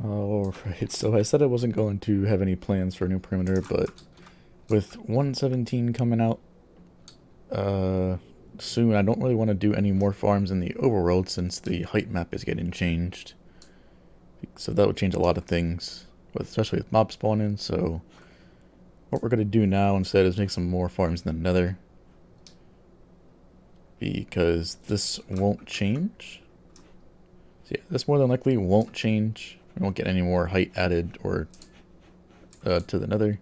Alright, so I said I wasn't going to have any plans for a new perimeter, but with 117 coming out soon, I don't really want to do any more farms in the overworld since the height map is getting changed. So that would change a lot of things, especially with mob spawning. So what we're going to do now instead is make some more farms in the Nether, because this won't change. So yeah, this more than likely won't change. We won't get any more height added or to the Nether.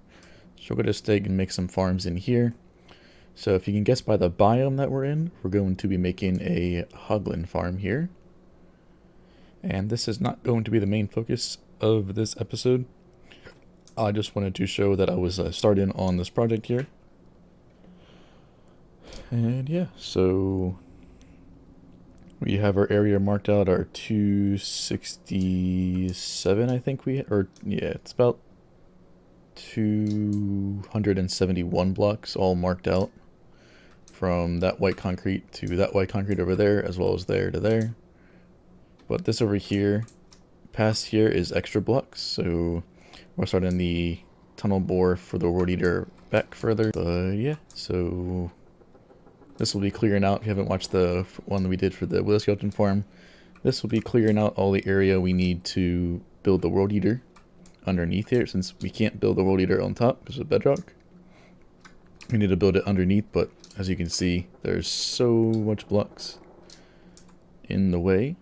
So we're going to stay and make some farms in here. So if you can guess by the biome that we're in, we're going to be making a Hoglin farm here. And this is not going to be the main focus of this episode. I just wanted to show that I was starting on this project here. And yeah, so we have our area marked out, our 267, I think it's about 271 blocks all marked out. From that white concrete to that white concrete over there, as well as there to there. But this over here, past here, is extra blocks, so we're starting the tunnel bore for the World Eater back further. But yeah, so this will be clearing out. If you haven't watched the one we did for the Wheel Skeleton farm, this will be clearing out all the area we need to build the World Eater underneath here, since we can't build the World Eater on top because of bedrock. We need to build it underneath, but as you can see, there's so much blocks in the way.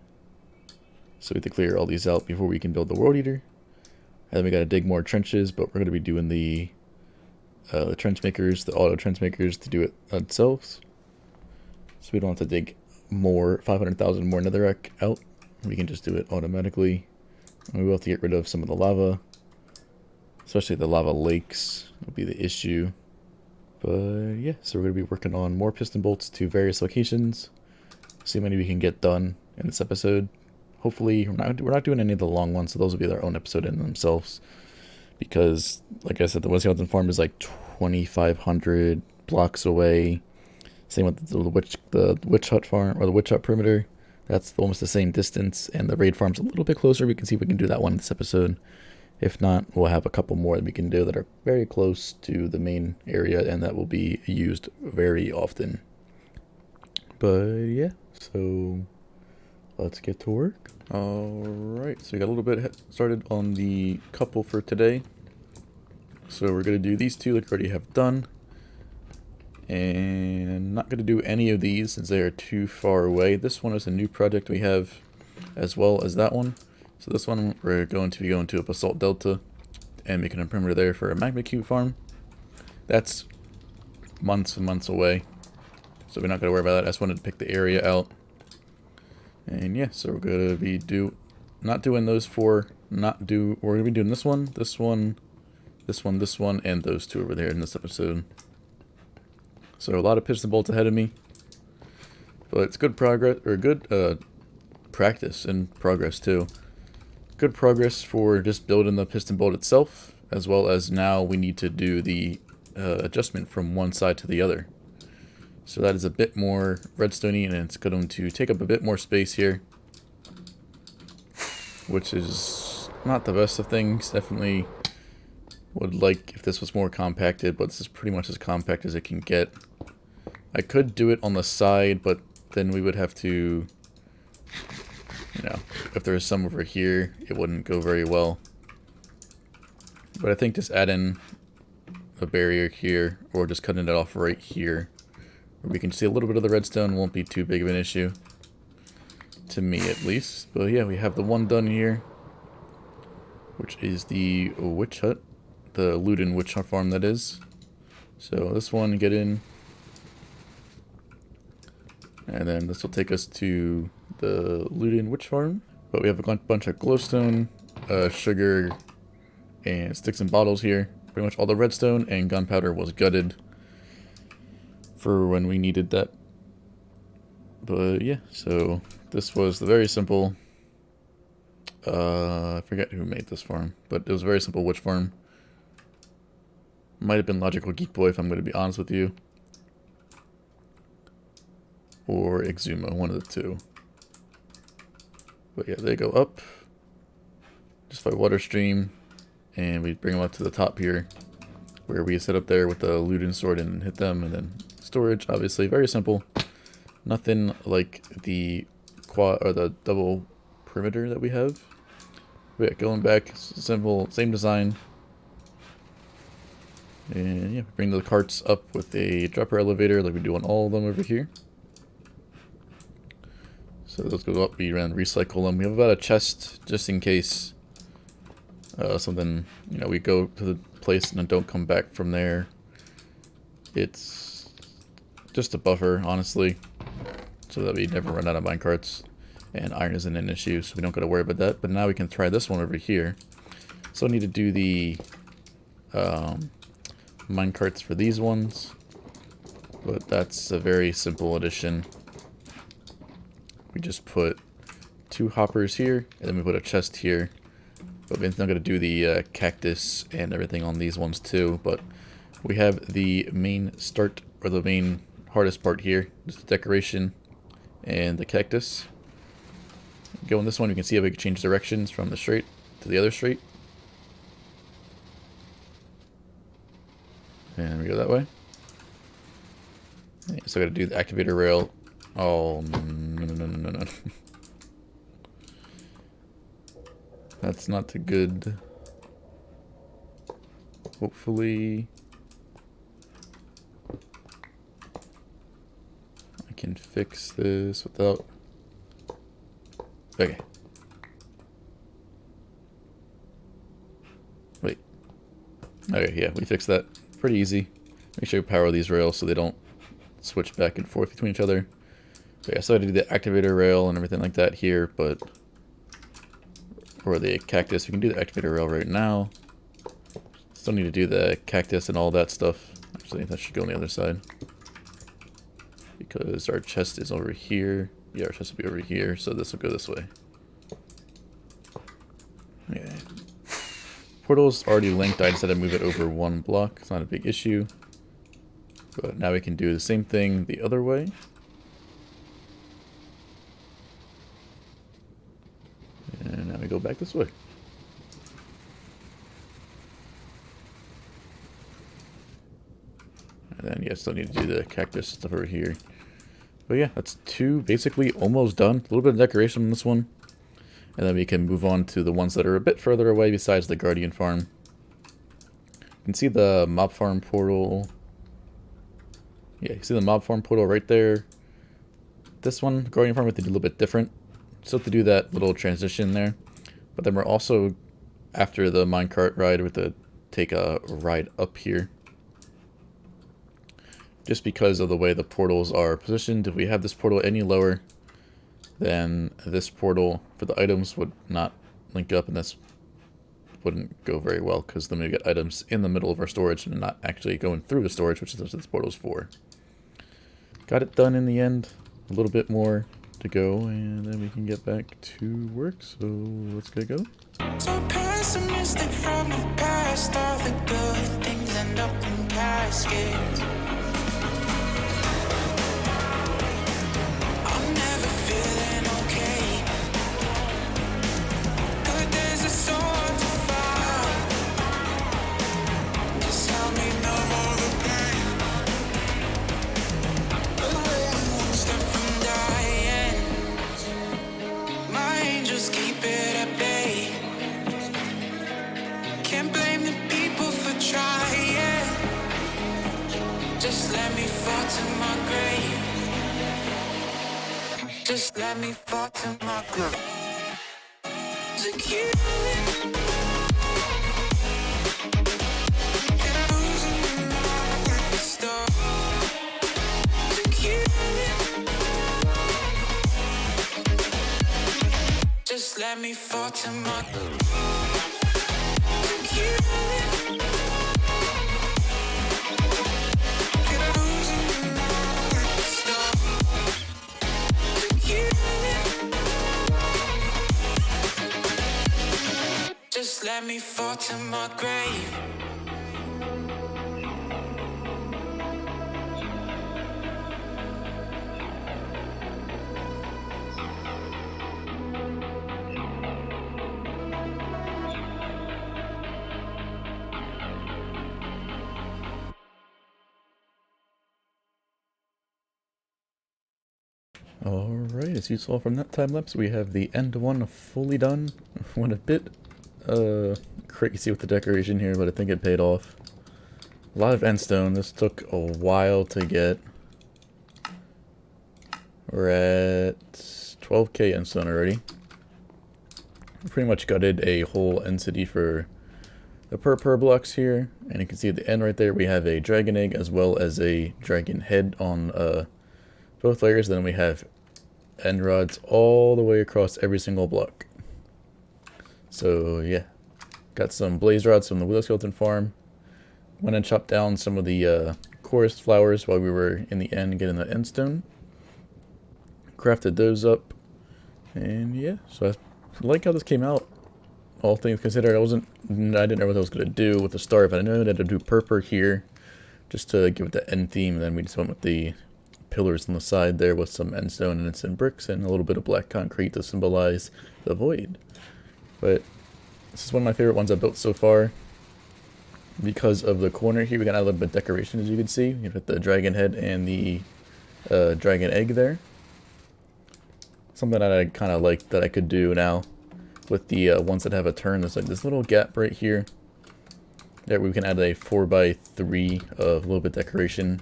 So we have to clear all these out before we can build the World Eater. And then we got to dig more trenches, but we're going to be doing the trench makers, the auto trench makers, to do it themselves. So we don't have to dig more, 500,000 more netherrack out. We can just do it automatically. And we will have to get rid of some of the lava, especially the lava lakes will be the issue. But yeah, so we're going to be working on more piston bolts to various locations. See how many we can get done in this episode. Hopefully, we're not doing any of the long ones, so those will be their own episode in themselves. Because, like I said, the Wisconsin farm is like 2,500 blocks away. Same with the witch hut farm, or the witch hut perimeter. That's almost the same distance, and the raid farm's a little bit closer. We can see if we can do that one in this episode. If not, we'll have a couple more that we can do that are very close to the main area and that will be used very often. But yeah, so let's get to work. Alright, so we got a little bit started on the couple for today. So we're going to do these two like we already have done. And not going to do any of these since they are too far away. This one is a new project we have as well as that one. So this one, we're going to be going to a basalt delta and making a perimeter there for a magma cube farm. That's months and months away, so we're not going to worry about that. I just wanted to pick the area out. And yeah, so we're going to be not doing those four, we're going to be doing this one, this one, this one, this one, and those two over there in this episode. So a lot of piston bolts ahead of me, but it's good progress, or good practice and progress too. Good progress for just building the piston bolt itself, as well as now we need to do the adjustment from one side to the other. So that is a bit more redstoney, and it's going to take up a bit more space here, which is not the best of things. Definitely would like if this was more compacted, but this is pretty much as compact as it can get. I could do it on the side, but then we would have to, if there's some over here, it wouldn't go very well. But I think just adding a barrier here, or just cutting it off right here, where we can see a little bit of the redstone, won't be too big of an issue. To me, at least. But yeah, we have the one done here, which is the witch hut. The Luden witch hut farm, that is. So this one, get in. And then this will take us to the Luden witch farm. But we have a bunch of glowstone, sugar, and sticks and bottles here. Pretty much all the redstone and gunpowder was gutted for when we needed that. But yeah, so this was the very simple, I forget who made this farm, but it was a very simple witch farm. Might have been Logical Geek Boy, if I'm going to be honest with you. Or Exuma, one of the two. But yeah, they go up. just by water stream, and we bring them up to the top here, where we set up there with the loot and sword and hit them, and then storage. Obviously, very simple. Nothing like the quad or the double perimeter that we have. But yeah, going back, simple, same design. And yeah, bring the carts up with a dropper elevator like we do on all of them over here. So those go up, we recycle them. We have about a chest just in case something, you know, we go to the place and then don't come back from there. It's just a buffer, honestly, so that we never run out of minecarts. And iron isn't an issue, so we don't got to worry about that. But now we can try this one over here. So I need to do the minecarts for these ones, but that's a very simple addition. We just put 2 hoppers here, and then we put a chest here. But we're not going to do the cactus and everything on these ones too. But we have the main start, or the main hardest part here, just the decoration and the cactus. Go on this one, you can see how we can change directions from the straight to the other straight. And we go that way. Yeah, so I gotta do the activator rail. Oh, no. That's not too good. Hopefully I can fix this without... Okay. Wait. Okay, yeah, we fixed that. Pretty easy. Make sure you power these rails so they don't switch back and forth between each other. But yeah, so I did the activator rail and everything like that here, but for the cactus, we can do the activator rail right now. Still need to do the cactus and all that stuff. Actually, that should go on the other side. Because our chest is over here. Yeah, our chest will be over here, so this will go this way. Yeah. Portal's already linked, I just had to move it over 1 block. It's not a big issue. But now we can do the same thing the other way. And now we go back this way. And then, yeah, still need to do the cactus stuff over here. But yeah, that's 2 basically almost done. A little bit of decoration on this one. And then we can move on to the ones that are a bit further away besides the Guardian Farm. You can see the Mob Farm portal. Yeah, you see the Mob Farm portal right there. This one, Guardian Farm, we have to do a little bit different. Still have to do that little transition there. But then we're also, after the minecart ride, we have to take a ride up here. Just because of the way the portals are positioned. If we have this portal any lower, then this portal for the items would not link up, and this wouldn't go very well, because then we get items in the middle of our storage and not actually going through the storage, which is what this portal is for. Got it done in the end. A little bit more to go, and then we can get back to work, so let's get go. So pessimistic from the past, all the good things end up in caskets. I'm never feeling okay. Good days are so hard to find. Just help me know more the pain. I'm one step from dying. My angels keep it at bay. Can't blame the people for trying. Just let me fall to my grave. Just let me fall to my grave. To you. Can I lose in my stop? To you. Just let me fall to my grave. Just let me fall to my grave. Alright, as you saw from that time lapse, we have the end one fully done. Went a bit crazy with the decoration here, but I think it paid off. A lot of end stone. This took a while to get. We're at 12k end stone already. Pretty much gutted a whole end city for the per blocks here, and you can see at the end right there we have a dragon egg as well as a dragon head on both layers. Then we have end rods all the way across every single block. So yeah, got some blaze rods from the wheel skeleton farm. Went and chopped down some of the chorus flowers while we were in the end getting the end stone. Crafted those up, and yeah, so I like how this came out. All things considered, I didn't know what I was gonna do with the start, but I know that I had to do purple here just to give it the end theme, and then we just went with the pillars on the side there with some end stone and some bricks and a little bit of black concrete to symbolize the void. But this is one of my favorite ones I've built so far because of the corner here. We got a little bit of decoration, as you can see. You put the dragon head and the dragon egg there. Something that I kind of like that I could do now with the ones that have a turn. There's like this little gap right here. There we can add a 4x3 of a little bit of decoration,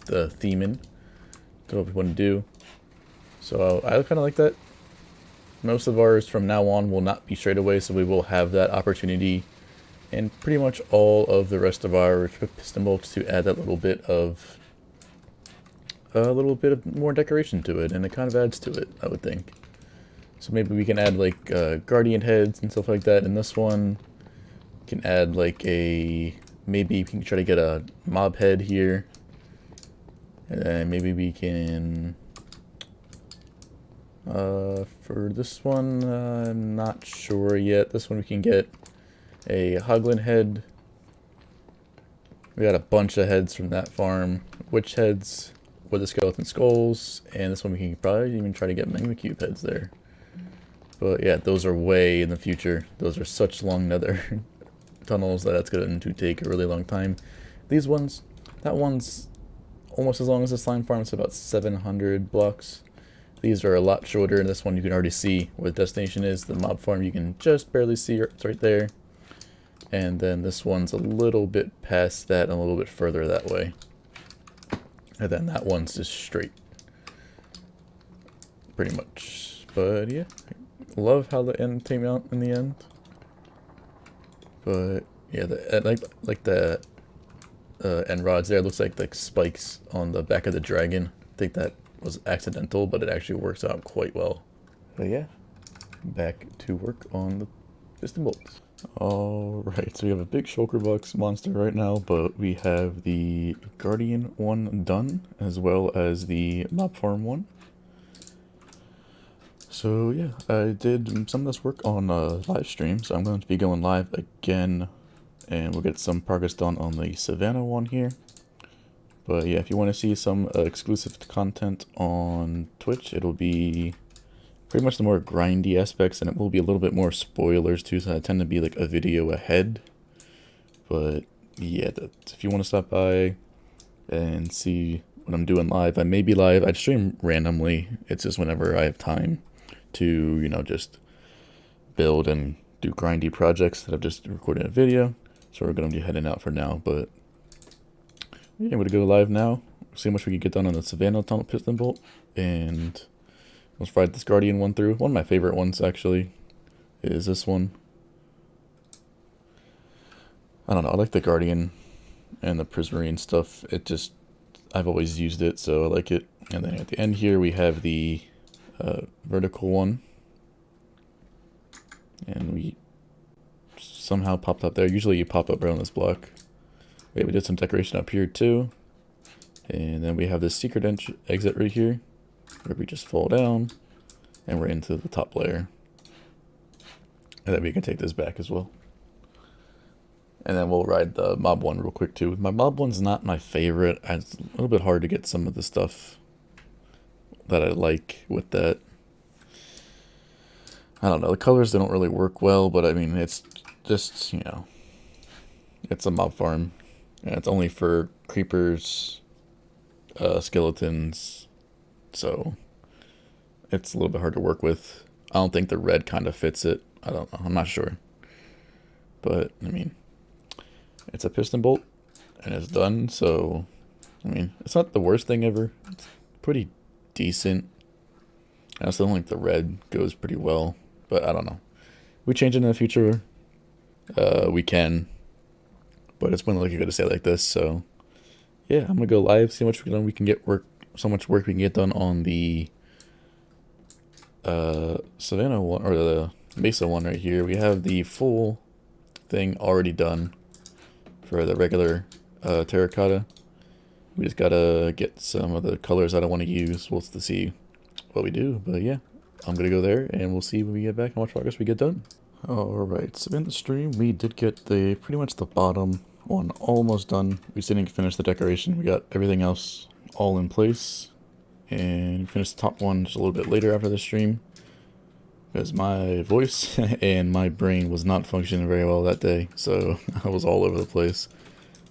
the theme in. That's what we want to do. So I kind of like that. Most of ours from now on will not be straight away, so we will have that opportunity, and pretty much all of the rest of our piston bolts to add that little bit of more decoration to it, and it kind of adds to it, I would think. So maybe we can add like guardian heads and stuff like that. In this one, we can add like maybe we can try to get a mob head here. And then maybe we can, for this one, I'm not sure yet. This one we can get a hoglin head. We got a bunch of heads from that farm. Witch heads with the skeleton skulls. And this one we can probably even try to get magma cube heads there. But yeah, those are way in the future. Those are such long nether tunnels that that's going to take a really long time. These ones, that one's almost as long as the slime farm. It's about 700 blocks. These are a lot shorter, and this one you can already see where the destination is. The mob farm you can just barely see it's right there. And then this one's a little bit past that and a little bit further that way. And then that one's just straight. Pretty much. But yeah, love how the end came out in the end. But yeah, like the end rods there looks like spikes on the back of the dragon. I think that was accidental, but it actually works out quite well. But yeah, back to work on the piston bolts. Alright, so we have a big shulker box monster right now, but we have the guardian one done, as well as the mob farm one. So yeah, I did some of this work on live stream, so I'm going to be going live again, and we'll get some progress done on the Savannah one here. But yeah, if you want to see some exclusive content on Twitch, it'll be pretty much the more grindy aspects, and it will be a little bit more spoilers too, so I tend to be like a video ahead. But yeah, if you want to stop by and see what I'm doing live, I may be live. I stream randomly. It's just whenever I have time to, you know, just build and do grindy projects that I've just recorded a video. So we're going to be heading out for now, but yeah, I'm going to go live now, see how much we can get done on the Savannah tunnel piston bolt, and let's ride this Guardian one through. One of my favorite ones, actually, is this one. I don't know, I like the Guardian and the Prismarine stuff. I've always used it, so I like it. And then at the end here, we have the vertical one. And we somehow popped up there. Usually you pop up right on this block. We did some decoration up here, too. And then we have this secret exit right here, where we just fall down, and we're into the top layer. And then we can take this back as well. And then we'll ride the mob one real quick too. My mob one's not my favorite. It's a little bit hard to get some of the stuff that I like with that. I don't know, the colors, they don't really work well, but I mean, it's just, you know, it's a mob farm. And it's only for creepers, skeletons, so it's a little bit hard to work with. I don't think the red kind of fits it. I don't know. I'm not sure. But, I mean, it's a piston bolt, and it's done, so, I mean, it's not the worst thing ever. It's pretty decent. I still think the red goes pretty well, but I don't know. We change it in the future. We can, but it's when like you're gonna say like this. So yeah, I'm gonna go live, see how much we can get work, so much work we can get done on the Savannah one or the Mesa one right here. We have the full thing already done for the regular terracotta. We just gotta get some of the colors that I want to use. We'll see what we do, but yeah, I'm gonna go there and we'll see when we get back how much progress we get done. Alright, so in the stream we did get the pretty much the bottom one almost done. We still didn't finish the decoration. We got everything else all in place, and finished the top one just a little bit later after the stream because my voice and my brain was not functioning very well that day, so I was all over the place.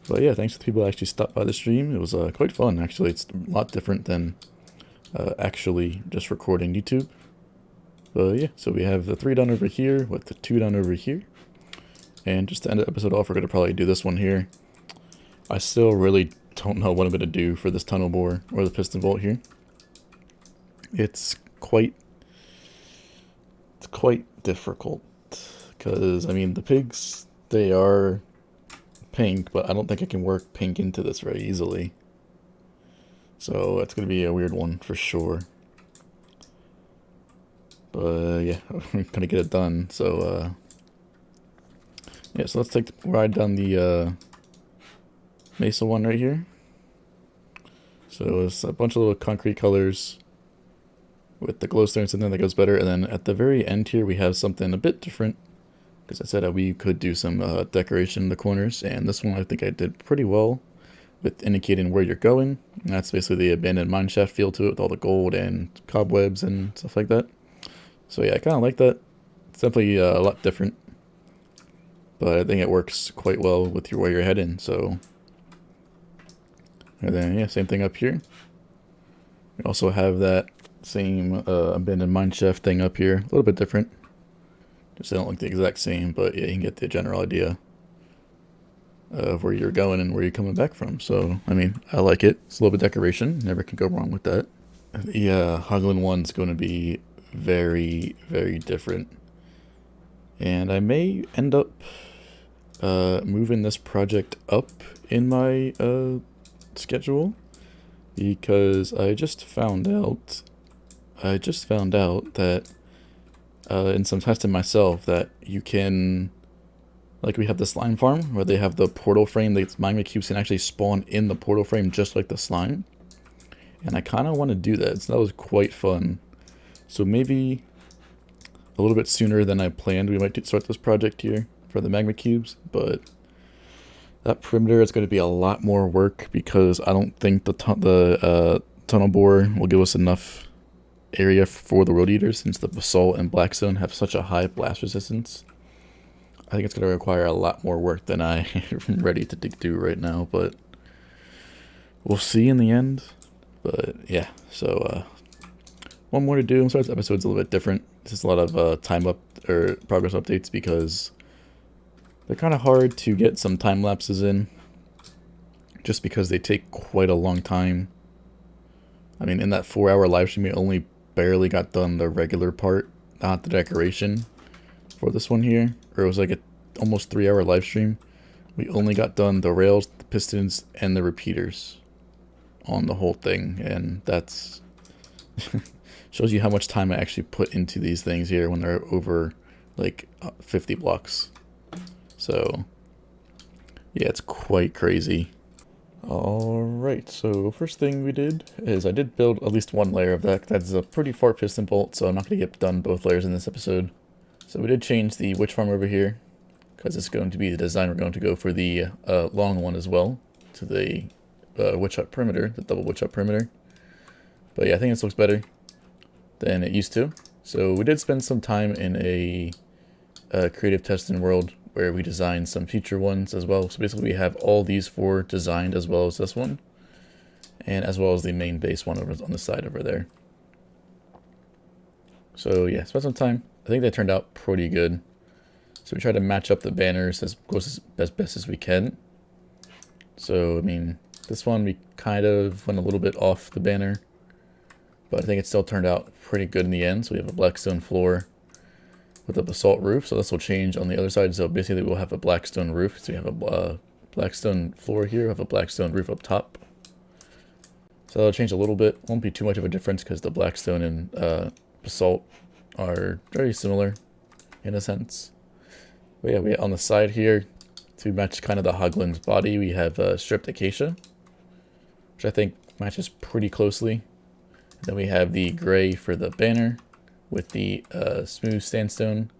But yeah, thanks to the people that actually stopped by the stream. It was quite fun, actually. It's a lot different than actually just recording YouTube. But yeah, so we have the 3 done over here with the 2 done over here. And just to end the episode off, we're going to probably do this one here. I still really don't know what I'm going to do for this tunnel bore or the piston bolt here. It's quite difficult because, I mean, the pigs, they are pink, but I don't think I can work pink into this very easily. So that's going to be a weird one for sure. But yeah, we're going to get it done. So yeah, so let's take the ride down the Mesa one right here. So it's a bunch of little concrete colors with the glowstones in there that goes better. And then at the very end here, we have something a bit different. Because I said we could do some decoration in the corners. And this one I think I did pretty well with indicating where you're going. And that's basically the abandoned mineshaft feel to it with all the gold and cobwebs and stuff like that. So yeah, I kind of like that. It's definitely a lot different. But I think it works quite well with where you're heading. So, and then yeah, same thing up here. We also have that same abandoned mineshaft thing up here. A little bit different. Just they don't look the exact same, but yeah, you can get the general idea of where you're going and where you're coming back from. So, I mean, I like it. It's a little bit of decoration. Never can go wrong with that. The Haglin one's going to be very, very different. And I may end up moving this project up in my schedule because I just found out that in some testing myself that you can, like, we have the slime farm where they have the portal frame. The magma cubes can actually spawn in the portal frame just like the slime, and I kind of want to do that. So that was quite fun. So maybe a little bit sooner than I planned we might start this project here for the magma cubes, but that perimeter is going to be a lot more work because I don't think the tunnel bore will give us enough area for the road eaters since the basalt and blackstone have such a high blast resistance. I think it's going to require a lot more work than I am ready to do right now, but we'll see in the end. But yeah, so one more to do. I'm sorry this episode's a little bit different. It's just a lot of progress updates because they're kind of hard to get some time lapses in just because they take quite a long time. I mean, in that 4-hour live stream, we only barely got done the regular part, not the decoration for this one here. Or it was like a almost 3-hour live stream. We only got done the rails, the pistons, and the repeaters on the whole thing. And that's shows you how much time I actually put into these things here when they're over like 50 blocks. So yeah, it's quite crazy. Alright, so first thing we did is I did build at least one layer of that. That's a pretty far piston bolt, so I'm not going to get done both layers in this episode. So we did change the witch farm over here because it's going to be the design we're going to go for the long one as well, to the witch hut perimeter, the double witch hut perimeter. But yeah, I think this looks better than it used to. So we did spend some time in a creative testing world where we designed some future ones as well. So basically we have all these 4 designed as well as this one, and as well as the main base one over on the side over there. So yeah, spent some time. I think they turned out pretty good. So we tried to match up the banners as close as best as we can. So I mean, this one we kind of went a little bit off the banner, but I think it still turned out pretty good in the end. So we have a black stone floor with a basalt roof. So this will change on the other side. So basically we'll have a black stone roof. So we have a black stone floor here. We have a black stone roof up top. So that'll change a little bit. Won't be too much of a difference because the black stone and basalt are very similar in a sense. But yeah, on the side here, to match kind of the Hoglin's body, we have stripped acacia, which I think matches pretty closely. Then we have the gray for the banner with the smooth sandstone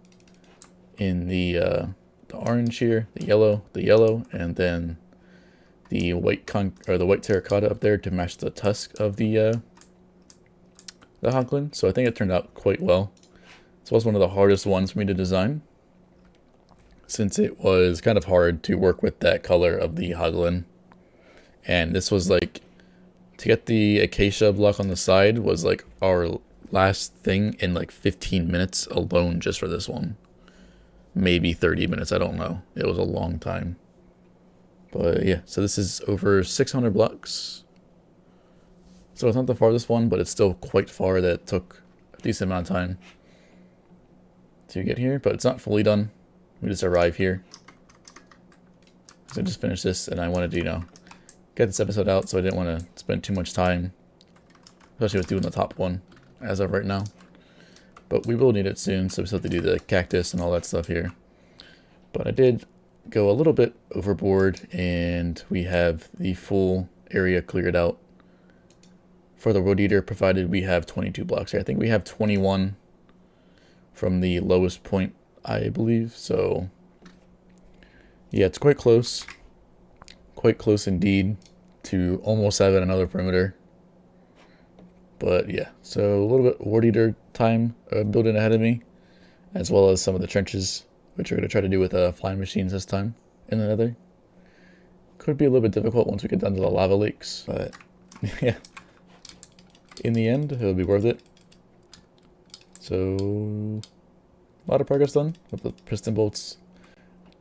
in the orange here, the yellow, and then the white the white terracotta up there to match the tusk of the Hoglin. So I think it turned out quite well. This was one of the hardest ones for me to design, since it was kind of hard to work with that color of the Hoglin. And this was like, to get the acacia block on the side was like our last thing in like 15 minutes alone just for this one. Maybe 30 minutes, I don't know. It was a long time. But yeah, so this is over 600 blocks. So it's not the farthest one, but it's still quite far. That took a decent amount of time to get here, but it's not fully done. We just arrived here. So I just finished this, and I wanted to, you know, get this episode out, so I didn't want to spend too much time, especially with doing the top one as of right now. But we will need it soon, so we still have to do the cactus and all that stuff here. But I did go a little bit overboard, and we have the full area cleared out for the road eater, provided we have 22 blocks here. I think we have 21 from the lowest point, I believe. So yeah, it's quite close indeed to almost having another perimeter. But yeah, so a little bit road eater time building ahead of me, as well as some of the trenches, which we're going to try to do with flying machines this time in the Nether. Could be a little bit difficult once we get down to the lava lakes, but yeah, in the end, it'll be worth it. So a lot of progress done with the piston bolts.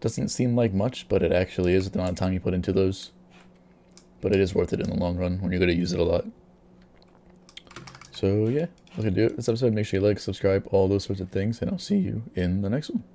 Doesn't seem like much, but it actually is with the amount of time you put into those. But it is worth it in the long run when you're going to use it a lot. So yeah, that's going to do it this episode. Make sure you like, subscribe, all those sorts of things, and I'll see you in the next one.